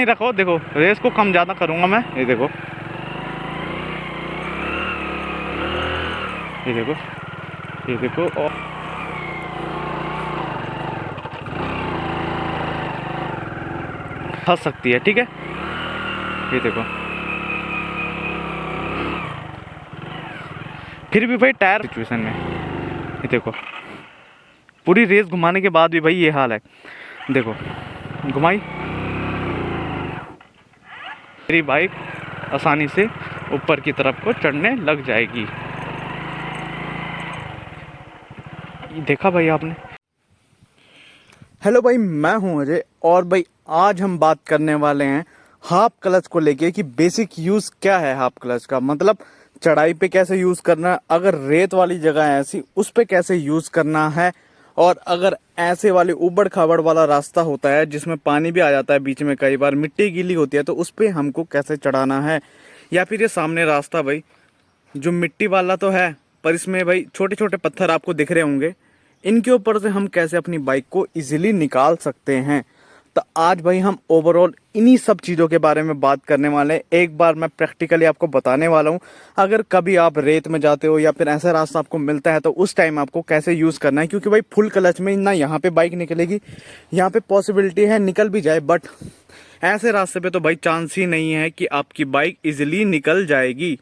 ही रखो। देखो रेस को कम ज़्यादा करूँगा मैं। ये देखो, ये देखो, ये देखो, और फंस सकती है। ठीक है, ये देखो, फिर भी भाई टायर सिचुएशन में, ये देखो पूरी रेस घुमाने के बाद भी भाई ये हाल है। देखो घुमाई, मेरी बाइक आसानी से ऊपर की तरफ को चढ़ने लग जाएगी। ये देखा भाई आपने। हेलो भाई, मैं हूं अजय, और भाई आज हम बात करने वाले हैं हाफ क्लच को लेके कि बेसिक यूज़ क्या है हाफ क्लच का। मतलब चढ़ाई पे कैसे यूज़ करना है, अगर रेत वाली जगह है ऐसी उस पे कैसे यूज़ करना है, और अगर ऐसे वाले उबड़ खाबड़ वाला रास्ता होता है जिसमें पानी भी आ जाता है बीच में, कई बार मिट्टी गीली होती है, तो उस पे हमको कैसे चढ़ाना है। या फिर ये सामने रास्ता भाई जो मिट्टी वाला तो है, पर इसमें भाई छोटे छोटे पत्थर आपको दिख रहे होंगे, इनके ऊपर से हम कैसे अपनी बाइक को इजीली निकाल सकते हैं। तो आज भाई हम ओवरऑल इन्हीं सब चीज़ों के बारे में बात करने वाले हैं। एक बार मैं प्रैक्टिकली आपको बताने वाला हूँ, अगर कभी आप रेत में जाते हो या फिर ऐसा रास्ता आपको मिलता है तो उस टाइम आपको कैसे यूज़ करना है। क्योंकि भाई फुल क्लच में ना यहाँ पे बाइक निकलेगी, यहाँ पे पॉसिबिलिटी है निकल भी जाए, बट ऐसे रास्ते पे तो भाई चांस ही नहीं है कि आपकी बाइक इजीली निकल जाएगी।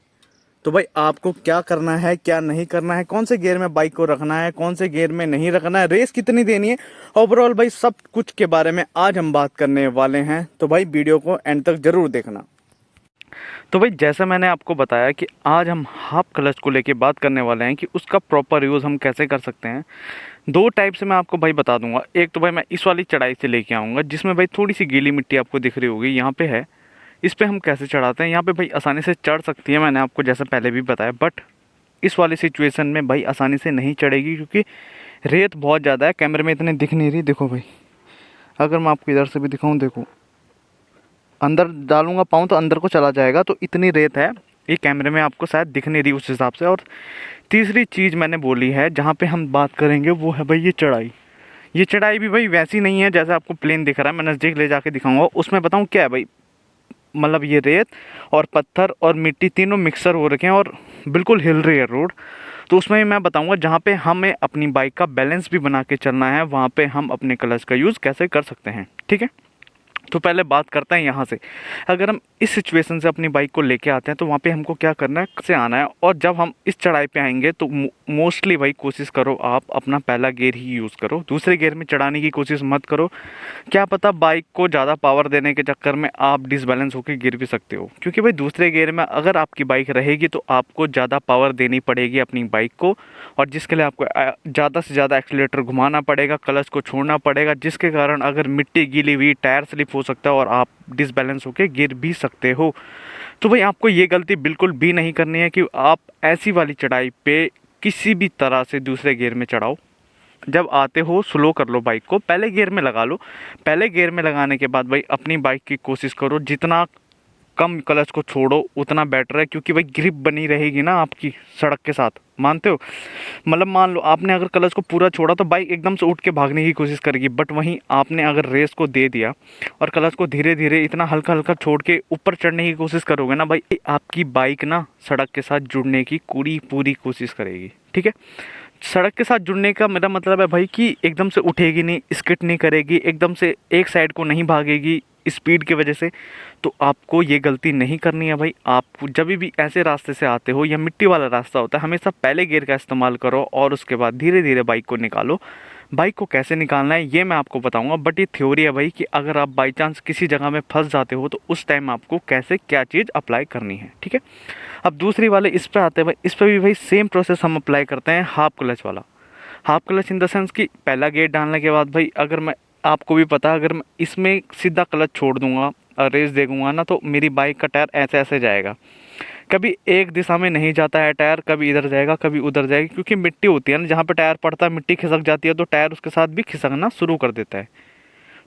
तो भाई आपको क्या करना है, क्या नहीं करना है, कौन से गियर में बाइक को रखना है, कौन से गियर में नहीं रखना है, रेस कितनी देनी है, ओवरऑल भाई सब कुछ के बारे में आज हम बात करने वाले हैं। तो भाई वीडियो को एंड तक जरूर देखना। तो भाई जैसा मैंने आपको बताया कि आज हम हाफ क्लच को लेके बात करने वाले हैं कि उसका प्रॉपर यूज़ हम कैसे कर सकते हैं। दो टाइप से मैं आपको भाई बता दूंगा। एक तो भाई मैं इस वाली चढ़ाई से लेके आऊँगा जिसमें भाई थोड़ी सी गीली मिट्टी आपको दिख रही होगी, यहाँ पे है, इस पे हम कैसे चढ़ाते हैं। यहाँ पे भाई आसानी से चढ़ सकती है, मैंने आपको जैसे पहले भी बताया, बट इस वाली सिचुएशन में भाई आसानी से नहीं चढ़ेगी क्योंकि रेत बहुत ज़्यादा है। कैमरे में इतने दिख नहीं रही। देखो भाई, अगर मैं आपको इधर से भी दिखाऊं, देखो अंदर डालूंगा पाऊँ तो अंदर को चला जाएगा, तो इतनी रेत है। ये कैमरे में आपको शायद दिख नहीं रही उस हिसाब से। और तीसरी चीज़ मैंने बोली है जहाँ पे हम बात करेंगे वो है भाई ये चढ़ाई। ये चढ़ाई भी भाई वैसी नहीं है जैसे आपको प्लेन दिख रहा है। मैं नज़दीक ले जाके दिखाऊंगा, उसमें बताऊँ क्या है भाई। मतलब ये रेत और पत्थर और मिट्टी तीनों मिक्सर हो रखे हैं और बिल्कुल हिल रही है रोड। तो उसमें मैं बताऊंगा जहाँ पे हमें अपनी बाइक का बैलेंस भी बना के चलना है, वहाँ पे हम अपने क्लच का यूज़ कैसे कर सकते हैं। ठीक है, तो पहले बात करते हैं यहाँ से। अगर हम इस सिचुएशन से अपनी बाइक को लेके आते हैं तो वहाँ पे हमको क्या करना है, कैसे आना है। और जब हम इस चढ़ाई पे आएंगे तो मोस्टली भाई कोशिश करो आप अपना पहला गियर ही यूज़ करो, दूसरे गियर में चढ़ाने की कोशिश मत करो। क्या पता बाइक को ज़्यादा पावर देने के चक्कर में आप डिसबैलेंस होकर गिर भी सकते हो। क्योंकि भाई दूसरे गियर में अगर आपकी बाइक रहेगी तो आपको ज़्यादा पावर देनी पड़ेगी अपनी बाइक को, और जिसके लिए आपको ज़्यादा से ज़्यादा एक्सीलेटर घुमाना पड़ेगा, क्लच को छोड़ना पड़ेगा, जिसके कारण अगर मिट्टी गीली हुई, टायर स्लिप हो सकता है और आप डिसबैलेंस होकर गिर भी सकते हो। तो भाई आपको ये गलती बिल्कुल भी नहीं करनी है कि आप ऐसी वाली चढ़ाई पे किसी भी तरह से दूसरे गियर में चढ़ाओ। जब आते हो स्लो कर लो बाइक को, पहले गियर में लगा लो। पहले गियर में लगाने के बाद भाई अपनी बाइक की कोशिश करो जितना कम क्लच को छोड़ो उतना बेटर है, क्योंकि भाई ग्रिप बनी रहेगी ना आपकी सड़क के साथ। मानते हो, मतलब मान लो आपने अगर क्लच को पूरा छोड़ा तो बाइक एकदम से उठ के भागने की कोशिश करेगी, बट वहीं आपने अगर रेस को दे दिया और क्लच को धीरे धीरे इतना हल्का हल्का छोड़ के ऊपर चढ़ने की कोशिश करोगे ना भाई, आपकी बाइक ना सड़क के साथ जुड़ने की पूरी कोशिश करेगी। ठीक है, सड़क के साथ जुड़ने का मेरा मतलब है भाई कि एकदम से उठेगी नहीं, स्किट नहीं करेगी, एकदम से एक साइड को नहीं भागेगी स्पीड की वजह से। तो आपको ये गलती नहीं करनी है भाई। आप जब भी ऐसे रास्ते से आते हो या मिट्टी वाला रास्ता होता है, हमेशा पहले गियर का इस्तेमाल करो और उसके बाद धीरे धीरे बाइक को निकालो। बाइक को कैसे निकालना है ये मैं आपको बताऊंगा, बट ये थ्योरी है भाई कि अगर आप बाई चांस किसी जगह में फंस जाते हो तो उस टाइम आपको कैसे क्या चीज़ अप्लाई करनी है। ठीक है, अब दूसरी वाले इस पर आते हैं भाई। इस पर भी भाई सेम प्रोसेस हम अप्लाई करते हैं, हाफ क्लच वाला। Half clutch in the sense कि पहला गियर डालने के बाद भाई अगर मैं, आपको भी पता है, अगर मैं इसमें सीधा क्लच छोड़ दूंगा और रेस देगा ना तो मेरी बाइक का टायर ऐसे ऐसे जाएगा। कभी एक दिशा में नहीं जाता है टायर, कभी इधर जाएगा कभी उधर जाएगा, क्योंकि मिट्टी होती है ना, जहाँ पे टायर पड़ता है मिट्टी खिसक जाती है तो टायर उसके साथ भी खिसकना शुरू कर देता है।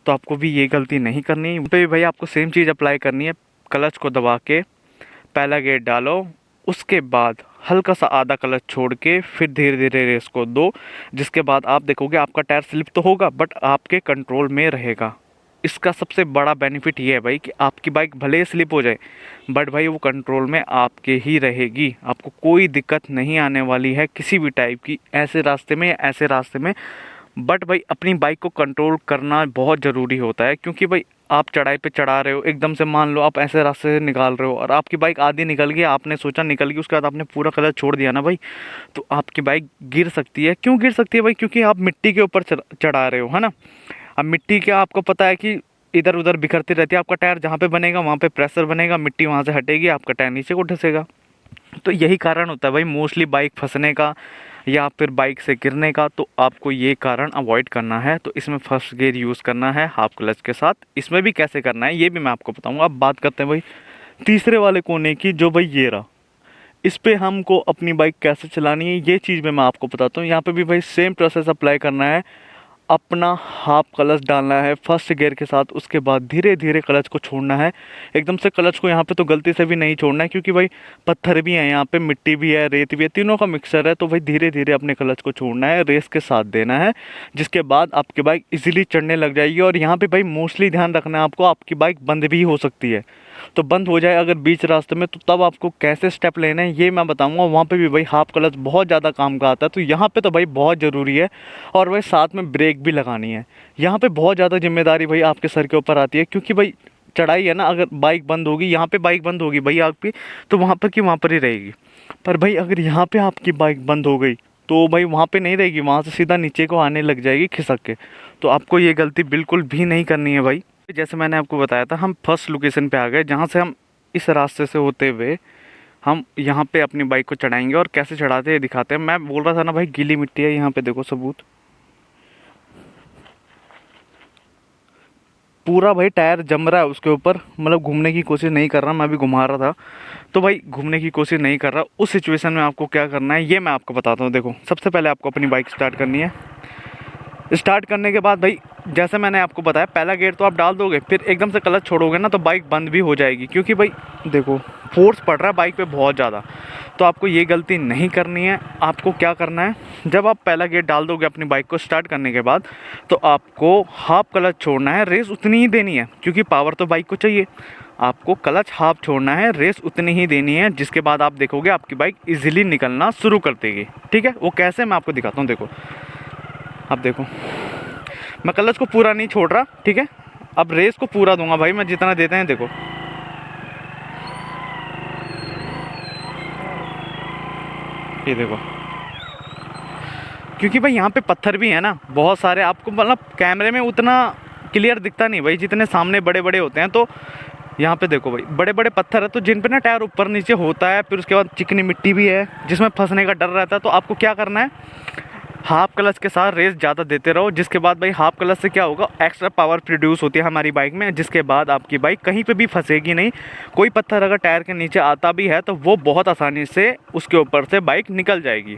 तो आपको भी ये गलती नहीं करनी है। पे भी भाई आपको सेम चीज़ अप्लाई करनी है। क्लच को दबा के पहला गियर डालो, उसके बाद हल्का सा आधा क्लच छोड़ के फिर धीरे धीरे रेस को दो, जिसके बाद आप देखोगे आपका टायर स्लिप तो होगा बट आपके कंट्रोल में रहेगा। इसका सबसे बड़ा बेनिफिट ये है भाई कि आपकी बाइक भले ही स्लिप हो जाए बट भाई वो कंट्रोल में आपके ही रहेगी, आपको कोई दिक्कत नहीं आने वाली है किसी भी टाइप की ऐसे रास्ते में या ऐसे रास्ते में। बट भाई अपनी बाइक को कंट्रोल करना बहुत ज़रूरी होता है, क्योंकि भाई आप चढ़ाई पे चढ़ा रहे हो, एकदम से मान लो आप ऐसे रास्ते से निकाल रहे हो और आपकी बाइक आधी निकल गई, आपने सोचा निकल गई, उसके बाद आपने पूरा कलच छोड़ दिया ना भाई, तो आपकी बाइक गिर सकती है। क्यों गिर सकती है भाई? क्योंकि आप मिट्टी के ऊपर चढ़ा रहे हो, है ना। अब मिट्टी क्या आपको पता है कि इधर उधर बिखरती रहती है, आपका टायर जहाँ पे बनेगा वहाँ पे प्रेशर बनेगा, मिट्टी वहाँ से हटेगी, आपका टायर नीचे को धंसेगा। तो यही कारण होता है भाई मोस्टली बाइक फंसने का या फिर बाइक से गिरने का, तो आपको ये कारण अवॉइड करना है। तो इसमें फर्स्ट गियर यूज़ करना है हाफ क्लच के साथ। इसमें भी कैसे करना है ये भी मैं आपको बताऊंगा। अब बात करते हैं भाई तीसरे वाले कोने की, जो भाई ये रहा, इस पे हमको अपनी बाइक कैसे चलानी है ये चीज़ में मैं आपको बताता हूँ। यहाँ पे भी भाई सेम प्रोसेस अप्लाई करना है, अपना हाफ क्लच डालना है फर्स्ट गियर के साथ, उसके बाद धीरे धीरे क्लच को छोड़ना है। एकदम से क्लच को यहाँ पे तो गलती से भी नहीं छोड़ना है, क्योंकि भाई पत्थर भी है, यहाँ पे मिट्टी भी है, रेत भी है, तीनों का मिक्सर है। तो भाई धीरे धीरे अपने क्लच को छोड़ना है, रेस के साथ देना है, जिसके बाद आपकी बाइक इजीली चढ़ने लग जाएगी। और यहाँ पे भाई मोस्टली ध्यान रखना है आपको, आपकी बाइक बंद भी हो सकती है। तो बंद हो जाए अगर बीच रास्ते में, तो तब आपको कैसे स्टेप लेने हैं ये मैं बताऊंगा। वहाँ पे भी भाई हाफ क्लच बहुत ज़्यादा काम का आता है, तो यहाँ पे तो भाई बहुत ज़रूरी है। और भाई साथ में ब्रेक भी लगानी है। यहाँ पे बहुत ज़्यादा जिम्मेदारी भाई आपके सर के ऊपर आती है, क्योंकि भाई चढ़ाई है ना, अगर बाइक बंद होगी, यहाँ पे बाइक बंद होगी भाई आपकी, तो वहाँ पर की वहाँ पर ही रहेगी। पर भाई अगर यहाँ पे आपकी बाइक बंद हो गई तो भाई वहाँ पे नहीं रहेगी, वहाँ से सीधा नीचे को आने लग जाएगी खिसक के। तो आपको ये गलती बिल्कुल भी नहीं करनी है भाई। जैसे मैंने आपको बताया था, हम फर्स्ट लोकेशन पे आ गए, जहाँ से हम इस रास्ते से होते हुए हम यहाँ पे अपनी बाइक को चढ़ाएंगे। और कैसे चढ़ाते हैं दिखाते हैं। मैं बोल रहा था ना भाई गीली मिट्टी है, यहाँ पे देखो सबूत, पूरा भाई टायर जम रहा है उसके ऊपर, मतलब घूमने की कोशिश नहीं कर रहा, मैं भी घुमा रहा था तो भाई घूमने की कोशिश नहीं कर रहा। उस सिचुएशन में आपको क्या करना है ये मैं आपको बताता हूँ। देखो सबसे पहले आपको अपनी बाइक स्टार्ट करनी है। स्टार्ट करने के बाद भाई जैसे मैंने आपको बताया, पहला गेयर तो आप डाल दोगे, फिर एकदम से क्लच छोड़ोगे ना तो बाइक बंद भी हो जाएगी, क्योंकि भाई देखो फोर्स पड़ रहा है बाइक पे बहुत ज़्यादा। तो आपको ये गलती नहीं करनी है। आपको क्या करना है, जब आप पहला गेयर डाल दोगे अपनी बाइक को स्टार्ट करने के बाद, तो आपको हाफ क्लच छोड़ना है, रेस उतनी ही देनी है, क्योंकि पावर तो बाइक को चाहिए। आपको क्लच हाफ छोड़ना है, रेस उतनी ही देनी है, जिसके बाद आप देखोगे आपकी बाइक इजीली निकलना शुरू कर देगी। ठीक है, वो कैसे मैं आपको दिखाता हूँ। देखो अब देखो मैं क्लच को पूरा नहीं छोड़ रहा, ठीक है। अब रेस को पूरा दूंगा भाई मैं, जितना देते हैं देखो, ये देखो, क्योंकि भाई यहाँ पे पत्थर भी है ना बहुत सारे, आपको मतलब कैमरे में उतना क्लियर दिखता नहीं भाई, जितने सामने बड़े बड़े होते हैं। तो यहाँ पे देखो भाई बड़े बड़े पत्थर है, तो जिन पे ना टायर ऊपर नीचे होता है, फिर उसके बाद चिकनी मिट्टी भी है जिसमें फंसने का डर रहता है। तो आपको क्या करना है, हाफ क्लच के साथ रेस ज़्यादा देते रहो, जिसके बाद भाई हाफ क्लच से क्या होगा, एक्स्ट्रा पावर प्रोड्यूस होती है हमारी बाइक में, जिसके बाद आपकी बाइक कहीं पे भी फंसेगी नहीं। कोई पत्थर अगर टायर के नीचे आता भी है तो वो बहुत आसानी से उसके ऊपर से बाइक निकल जाएगी।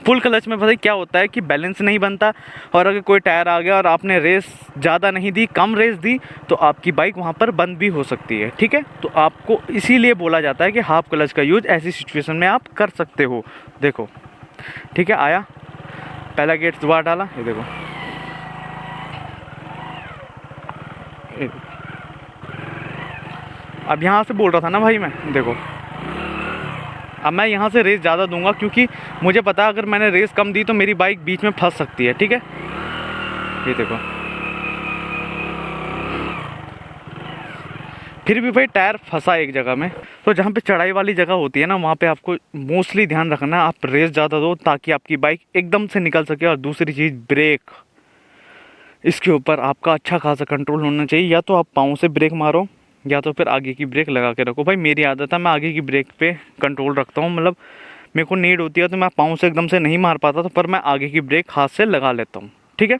फुल क्लच में भाई क्या होता है कि बैलेंस नहीं बनता, और अगर कोई टायर आ गया और आपने रेस ज़्यादा नहीं दी, कम रेस दी, तो आपकी बाइक वहाँ पर बंद भी हो सकती है। ठीक है, तो आपको इसीलिए बोला जाता है कि हाफ क्लच का यूज़ ऐसी सिचुएशन में आप कर सकते हो। देखो ठीक है, आया पहला गेट दोबारा डाला, ये देखो, अब यहाँ से बोल रहा था ना भाई मैं, देखो अब मैं यहाँ से रेस ज़्यादा दूंगा, क्योंकि मुझे पता है अगर मैंने रेस कम दी तो मेरी बाइक बीच में फंस सकती है। ठीक है, ये देखो, फिर भी भाई टायर फंसा एक जगह में। तो जहाँ पे चढ़ाई वाली जगह होती है ना, वहाँ पे आपको मोस्टली ध्यान रखना है, आप रेस ज़्यादा दो ताकि आपकी बाइक एकदम से निकल सके। और दूसरी चीज़ ब्रेक, इसके ऊपर आपका अच्छा खासा कंट्रोल होना चाहिए। या तो आप पाँव से ब्रेक मारो या तो फिर आगे की ब्रेक लगा के रखो। भाई मेरी आदत है मैं आगे की ब्रेक पे कंट्रोल रखता हूँ, मतलब मेरे को नीड होती है तो मैं पाँव से एकदम से नहीं मार पाता, तो पर मैं आगे की ब्रेक हाथ से लगा लेता हूँ। ठीक है,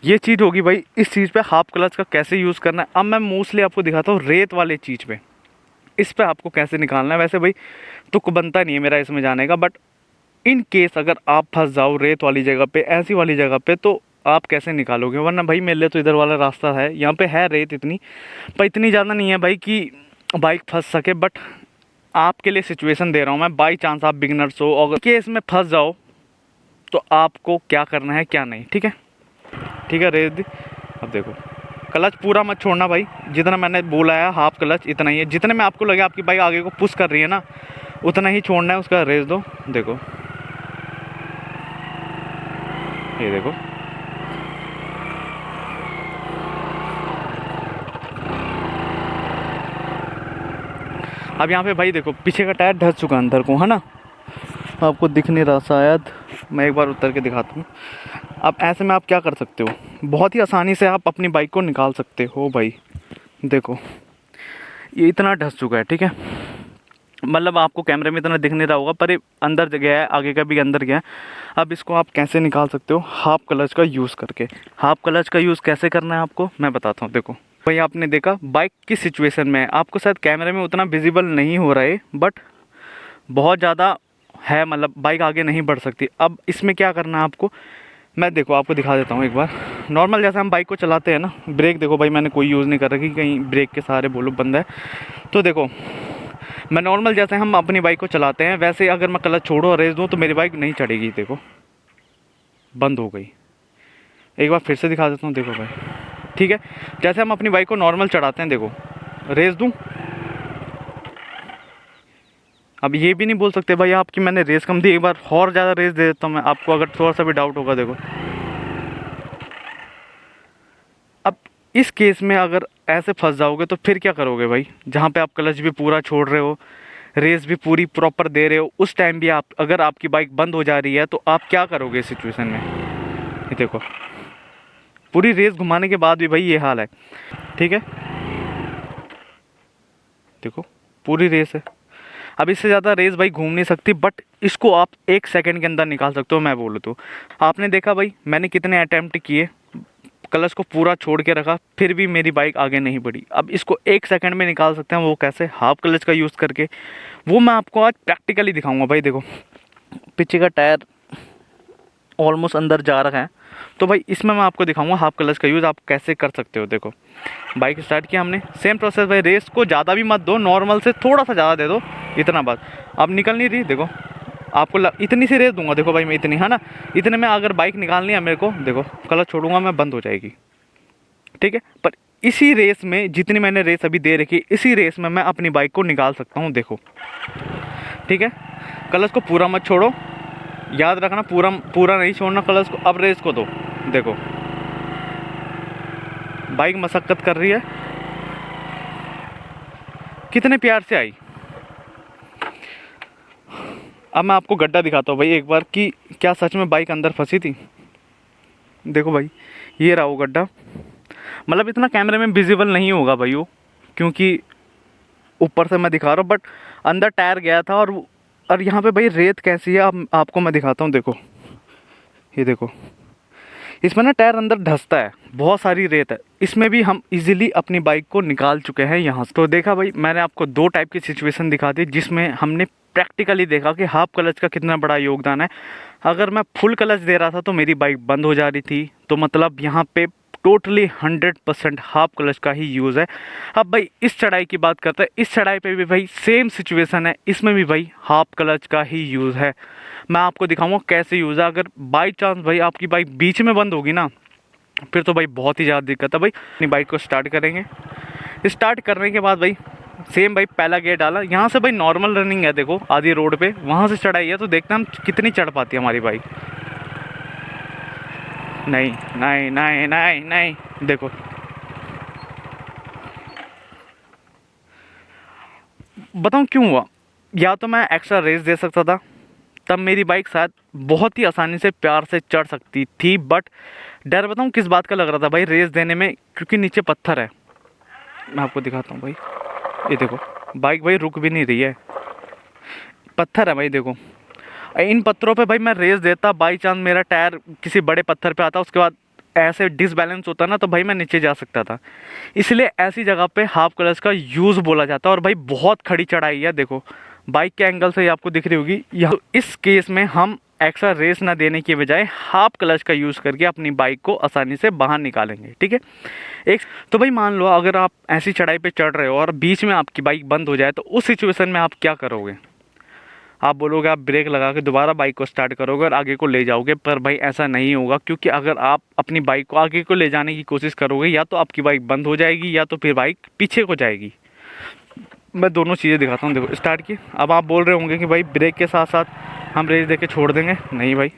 ये चीज़ होगी भाई इस चीज़ पे हाफ क्लच का कैसे यूज़ करना है। अब मैं मोस्टली आपको दिखाता हूँ रेत वाले चीज़ पे, इस पे आपको कैसे निकालना है। वैसे भाई तुक बनता नहीं है मेरा इसमें जाने का, बट इन केस अगर आप फंस जाओ रेत वाली जगह पे, ऐसी वाली जगह पे, तो आप कैसे निकालोगे। वरना भाई मेरे लिए तो इधर वाला रास्ता है, यहाँ पे है रेत इतनी, पर इतनी ज़्यादा नहीं है भाई कि बाइक फंस सके। बट आपके लिए सिचुएशन दे रहा हूँ मैं, बाई चांस आप बिगनर्स हो, अगर केस में फंस जाओ तो आपको क्या करना है क्या नहीं। ठीक है, ठीक है, रेत दी। अब देखो क्लच पूरा मत छोड़ना भाई, जितना मैंने बोला है हाफ क्लच इतना ही है। जितने में आपको लगे आपकी बाइक आगे को पुश कर रही है ना, उतना ही छोड़ना है, उसका रेस दो। देखो ये देखो, अब यहाँ पे भाई देखो पीछे का टायर ढस चुका अंदर को, है ना, आपको दिख नहीं रहा शायद, मैं एक बार उतर के दिखाता हूँ। अब ऐसे में आप क्या कर सकते हो, बहुत ही आसानी से आप अपनी बाइक को निकाल सकते हो भाई। देखो ये इतना ढस चुका है, ठीक है, मतलब आपको कैमरे में इतना दिख नहीं रहा होगा, पर ये अंदर गया है, आगे का भी अंदर गया है। अब इसको आप कैसे निकाल सकते हो, हाफ क्लच का यूज़ करके। हाफ क्लच का यूज़ कैसे करना है आपको मैं बताता हूँ। देखो भाई आपने देखा बाइक की सिचुएशन में, आपको शायद कैमरे में उतना विजिबल नहीं हो रहा है, बट बहुत ज़्यादा है, मतलब बाइक आगे नहीं बढ़ सकती। अब इसमें क्या करना है आपको, मैं देखो आपको दिखा देता हूँ एक बार। नॉर्मल जैसे हम बाइक को चलाते हैं ना, ब्रेक देखो भाई मैंने कोई यूज़ नहीं कर रखी, कहीं ब्रेक के सहारे बोलो बंद है। तो देखो मैं नॉर्मल जैसे हम अपनी बाइक को चलाते हैं वैसे अगर मैं क्लच छोड़ूँ और रेस दूँ तो मेरी बाइक नहीं चढ़ेगी। देखो बंद हो गई। एक बार फिर से दिखा देता हूँ, देखो भाई, ठीक है, जैसे हम अपनी बाइक को नॉर्मल चढ़ाते हैं, देखो रेस दूँ। अब ये भी नहीं बोल सकते भाई आपकी मैंने रेस कम दी, एक बार और ज़्यादा रेस दे देता हूँ मैं आपको, अगर थोड़ा सा भी डाउट होगा। देखो अब इस केस में अगर ऐसे फंस जाओगे तो फिर क्या करोगे भाई, जहाँ पे आप क्लच भी पूरा छोड़ रहे हो, रेस भी पूरी प्रॉपर दे रहे हो, उस टाइम भी आप अगर आपकी बाइक बंद हो जा रही है तो आप क्या करोगे इस सिचुएशन में। ये देखो पूरी रेस घुमाने के बाद भी भाई ये हाल है, ठीक है, देखो पूरी रेस है। अब इससे ज़्यादा रेस भाई घूम नहीं सकती, बट इसको आप 1 सेकंड के अंदर निकाल सकते हो मैं बोलूँ तो। आपने देखा भाई मैंने कितने अटैम्प्ट किए, क्लच को पूरा छोड़ के रखा, फिर भी मेरी बाइक आगे नहीं बढ़ी। अब इसको 1 सेकंड में निकाल सकते हैं, वो कैसे, हाफ क्लच का यूज़ करके। वो मैं आपको आज प्रैक्टिकली दिखाऊंगा भाई। देखो पीछे का टायर ऑलमोस्ट अंदर जा रखा है, तो भाई इसमें मैं आपको दिखाऊंगा हाफ क्लच का यूज़ आप कैसे कर सकते हो। देखो बाइक स्टार्ट किया हमने, सेम प्रोसेस भाई, रेस को ज़्यादा भी मत दो, नॉर्मल से थोड़ा सा ज़्यादा दे दो, इतना बात। अब निकल नहीं रही, देखो आपको इतनी सी रेस दूंगा, देखो भाई मैं इतनी, है ना, इतने में अगर बाइक निकालनी है मेरे को, देखो क्लच छोड़ूंगा मैं, बंद हो जाएगी, ठीक है। पर इसी रेस में जितनी मैंने रेस अभी दे रखी, इसी रेस में मैं अपनी बाइक को निकाल सकता हूँ। देखो ठीक है, क्लच को पूरा मत छोड़ो, याद रखना पूरा पूरा नहीं छोड़ना क्लच को। अब रेस को दो, देखो बाइक मशक्कत कर रही है, कितने प्यार से आई। अब मैं आपको गड्ढा दिखाता हूँ भाई एक बार कि क्या सच में बाइक अंदर फंसी थी। देखो भाई ये रहा वो गड्ढा, मतलब इतना कैमरे में विजिबल नहीं होगा भाई वो, क्योंकि ऊपर से मैं दिखा रहा हूँ, बट अंदर टायर गया था। और यहाँ पे भाई रेत कैसी है आपको मैं दिखाता हूँ। देखो ये देखो, इसमें ना टायर अंदर धंसता है, बहुत सारी रेत है, इसमें भी हम इजीली अपनी बाइक को निकाल चुके हैं यहाँ से। तो देखा भाई मैंने आपको 2 टाइप की सिचुएशन दिखा दी, जिसमें हमने प्रैक्टिकली देखा कि हाफ क्लच का कितना बड़ा योगदान है। अगर मैं फुल क्लच दे रहा था तो मेरी बाइक बंद हो जा रही थी, तो मतलब यहाँ पे टोटली 100% हाफ क्लच का ही यूज़ है। अब भाई इस चढ़ाई की बात करते हैं, इस चढ़ाई पे भी भाई सेम सिचुएशन है, इसमें भी भाई हाफ क्लच का ही यूज़ है। मैं आपको दिखाऊंगा कैसे यूज़ है। अगर बाई चांस भाई आपकी बाइक बीच में बंद होगी ना, फिर तो भाई बहुत ही ज़्यादा दिक्कत है। भाई अपनी बाइक को स्टार्ट करेंगे, स्टार्ट करने के बाद भाई सेम भाई पहला गियर डाला, यहाँ से भाई नॉर्मल रनिंग है, देखो आधी रोड पे, वहाँ से चढ़ाई है, तो देखते हैं हम कितनी चढ़ पाती है हमारी बाइक। नहीं नहीं नहीं नहीं नहीं, देखो बताऊँ क्यों हुआ, या तो मैं एक्स्ट्रा रेस दे सकता था, तब मेरी बाइक शायद बहुत ही आसानी से प्यार से चढ़ सकती थी, बट डर बताऊँ किस बात का लग रहा था भाई रेस देने में, क्योंकि नीचे पत्थर है। मैं आपको दिखाता हूँ भाई, ये देखो बाइक भाई रुक भी नहीं रही है, पत्थर है भाई। देखो इन पत्थरों पे भाई मैं रेस देता, बाई चांस मेरा टायर किसी बड़े पत्थर पे आता, उसके बाद ऐसे डिसबैलेंस होता ना, तो भाई मैं नीचे जा सकता था। इसलिए ऐसी जगह पे हाफ क्लच का यूज़ बोला जाता है। और भाई बहुत खड़ी चढ़ाई है, देखो बाइक के एंगल से ही आपको दिख रही होगी यहाँ। तो इस केस में हम एक्स्ट्रा रेस ना देने की बजाय हाफ क्लच का यूज़ करके अपनी बाइक को आसानी से बाहर निकालेंगे, ठीक है। एक तो भाई मान लो अगर आप ऐसी चढ़ाई पे चढ़ रहे हो और बीच में आपकी बाइक बंद हो जाए, तो उस सिचुएशन में आप क्या करोगे। आप बोलोगे आप ब्रेक लगा के दोबारा बाइक को स्टार्ट करोगे और आगे को ले जाओगे, पर भाई ऐसा नहीं होगा, क्योंकि अगर आप अपनी बाइक को आगे को ले जाने की कोशिश करोगे या तो आपकी बाइक बंद हो जाएगी या तो फिर बाइक पीछे को जाएगी। मैं दोनों चीज़ें दिखाता हूँ। देखो स्टार्ट की। अब आप बोल रहे होंगे कि भाई ब्रेक के साथ साथ हम रेस दे के छोड़ देंगे, नहीं भाई,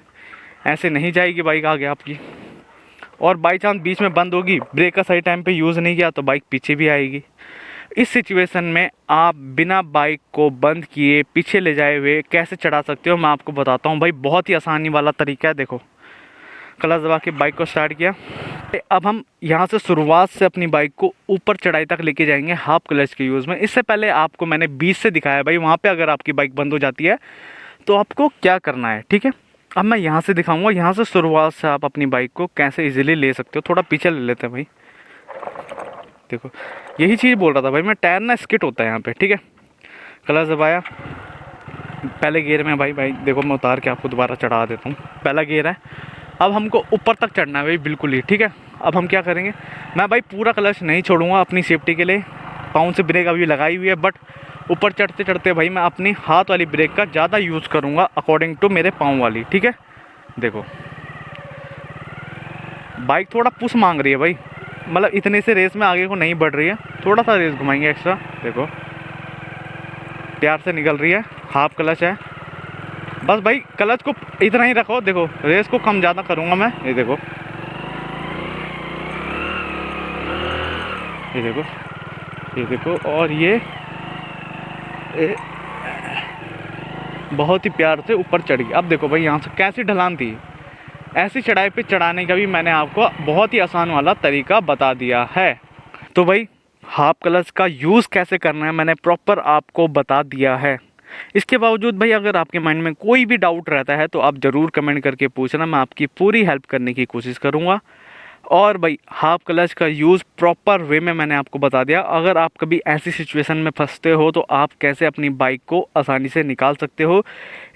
ऐसे नहीं जाएगी बाइक आगे आपकी। और बाई चांस बीच में बंद होगी, ब्रेक का सही टाइम पे यूज़ नहीं किया तो बाइक पीछे भी आएगी। इस सिचुएशन में आप बिना बाइक को बंद किए पीछे ले जाए हुए कैसे चढ़ा सकते हो, मैं आपको बताता हूँ भाई। बहुत ही आसानी वाला तरीका है। देखो क्लच दबा के बाइक को स्टार्ट किया। अब हम यहाँ से शुरुआत से अपनी बाइक को ऊपर चढ़ाई तक लेके जाएंगे हाफ क्लच के यूज़ में। इससे पहले आपको मैंने 20 से दिखाया भाई, वहाँ पे अगर आपकी बाइक बंद हो जाती है तो आपको क्या करना है, ठीक है। अब मैं यहाँ से दिखाऊंगा, यहाँ से शुरुआत से आप अपनी बाइक को कैसे इजीली ले सकते हो। थोड़ा पीछे ले लेते हैं भाई। देखो यही चीज़ बोल रहा था भाई मैं, टायर ना स्किट होता है यहाँ पे, ठीक है। क्लच दबाया, पहले गियर में भाई देखो मैं उतार के आपको दोबारा चढ़ा देता हूँ। पहला गियर है। अब हमको ऊपर तक चढ़ना है भाई, बिल्कुल ही, ठीक है। अब हम क्या करेंगे, मैं भाई पूरा क्लच नहीं छोड़ूंगा अपनी सेफ्टी के लिए। पाँव से ब्रेक अभी लगाई हुई है, बट ऊपर चढ़ते चढ़ते भाई मैं अपनी हाथ वाली ब्रेक का ज़्यादा यूज़ करूँगा अकॉर्डिंग टू मेरे पाँव वाली, ठीक है। देखो बाइक थोड़ा पुश मांग रही है भाई, मतलब इतने से रेस में आगे को नहीं बढ़ रही है, थोड़ा सा रेस घुमाएंगे एक्स्ट्रा। देखो प्यार से निकल रही है, हाफ क्लच है। बस भाई क्लच को इतना ही रखो। देखो रेस को कम ज़्यादा करूँगा मैं, ये देखो, ये देखो, ये देखो। और ये बहुत ही प्यार से ऊपर चढ़ी। अब देखो भाई यहाँ से कैसी ढलान थी, ऐसी चढ़ाई पे चढ़ाने का भी मैंने आपको बहुत ही आसान वाला तरीका बता दिया है। तो भाई हाफ क्लच का यूज़ कैसे करना है मैंने प्रॉपर आपको बता दिया है। इसके बावजूद भाई अगर आपके माइंड में कोई भी डाउट रहता है तो आप ज़रूर कमेंट करके पूछना, मैं आपकी पूरी हेल्प करने की कोशिश करूँगा। और भाई हाफ क्लच का यूज़ प्रॉपर वे में मैंने आपको बता दिया। अगर आप कभी ऐसी सिचुएशन में फंसते हो तो आप कैसे अपनी बाइक को आसानी से निकाल सकते हो,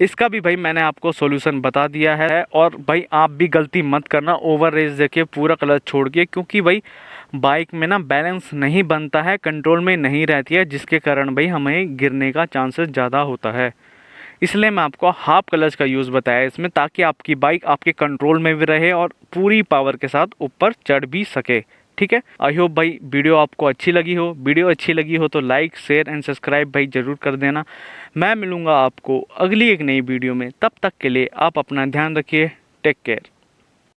इसका भी भाई मैंने आपको सॉल्यूशन बता दिया है। और भाई आप भी गलती मत करना ओवर रेस देके पूरा क्लच छोड़ के, क्योंकि भाई बाइक में ना बैलेंस नहीं बनता है, कंट्रोल में नहीं रहती है, जिसके कारण भाई हमें गिरने का चांसेस ज़्यादा होता है। इसलिए मैं आपको हाफ क्लच का यूज़ बताया इसमें, ताकि आपकी बाइक आपके कंट्रोल में भी रहे और पूरी पावर के साथ ऊपर चढ़ भी सके, ठीक है। आई होप भाई वीडियो आपको अच्छी लगी हो। वीडियो अच्छी लगी हो तो लाइक शेयर एंड सब्सक्राइब भाई ज़रूर कर देना। मैं मिलूँगा आपको अगली एक नई वीडियो में, तब तक के लिए आप अपना ध्यान रखिए। Take care.